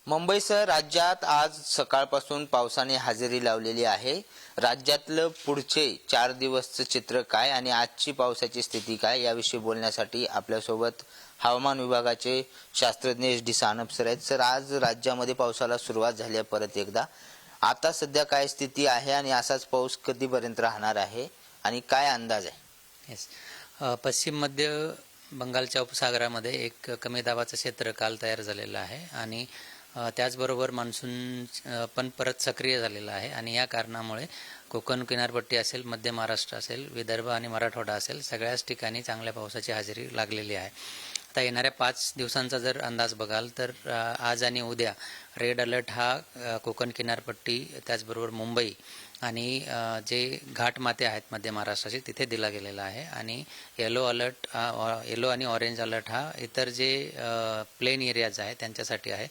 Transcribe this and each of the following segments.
मुंबईसह राज्यात आज सकाळपासून पावसाने हजेरी लावलेली आहे. राज्यातलं पुढचे 4 दिवसचं चित्र काय आणि आजची पावसाची स्थिती काय याविषयी बोलण्यासाठी आपल्यासोबत हवामान विभागाचे शास्त्रज्ञ SD सानप सर आहेत. सर, आज राज्यामध्ये पावसाला सुरुवात झाली आहे परत एकदा. आता सध्या काय स्थिती आहे आणि असाच पाऊस कधीपर्यंत राहणार आहे आणि काय अंदाज आहे? पश्चिम मध्य बंगालच्या उपसागरामध्ये एक कमी दाबाचं क्षेत्र काल तयार झालेलं आहे आणि त्याचबरोबर मान्सून पण परत सक्रिय झालेला आहे आणि या कारणामुळे कोकण किनारपट्टी असेल, मध्य महाराष्ट्र असेल, विदर्भ आणि मराठवाडा असेल, सगळ्याच ठिकाणी चांगल्या पावसाची हजेरी लागलेली आहे. आता येणाऱ्या 5 दिवसांचा जर अंदाज बघाल तर आज आणि उद्या रेड अलर्ट हा कोकण किनारपट्टी त्याचबरोबर मुंबई आणि जे घाटमाथे आहेत मध्य महाराष्ट्राचे तिथे दिला गेलेला आहे आणि येलो आणि ऑरेंज अलर्ट हा इतर जे प्लेन एरियाज आहेत त्यांच्यासाठी आहे.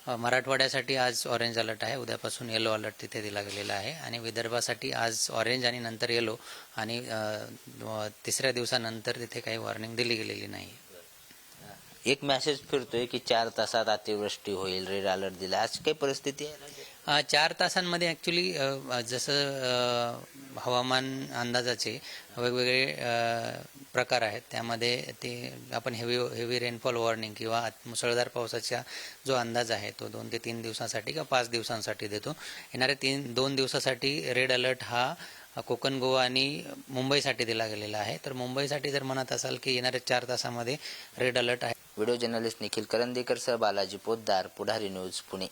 मराठवाड्यासाठी आज ऑरेंज अलर्ट आहे, उद्यापासून येलो अलर्ट तिथे दिला गेलेला आहे आणि विदर्भासाठी आज ऑरेंज आणि नंतर येलो आणि तिसऱ्या दिवसानंतर तिथे काही वॉर्निंग दिली गेलेली नाही. एक मेसेज फिरतोय की 4 तासात अतिवृष्टी होईल, रेड अलर्ट दिला. आज काही परिस्थिती आहे? 4 तासांमध्ये ॲक्च्युली जसं हवामान अंदाजाचे वेगवेगळे प्रकार आहेत त्यामध्ये ते आपण हेवी रेनफॉल वॉर्निंग किंवा मुसळधार पावसाचा जो अंदाज आहे तो 2 ते 3 दिवसांसाठी किंवा 5 दिवसांसाठी देतो. येणाऱ्या 2 दिवसासाठी रेड अलर्ट हा कोकण, गोवा आणि मुंबईसाठी दिला गेलेला आहे. तर मुंबईसाठी जर म्हणत असाल की येणाऱ्या 4 तासामध्ये रेड अलर्ट आहे. व्हिडिओ जर्नलिस्ट निखिल करंदीकर सह बालाजी पोद्दार, पुढारी न्यूज, पुणे.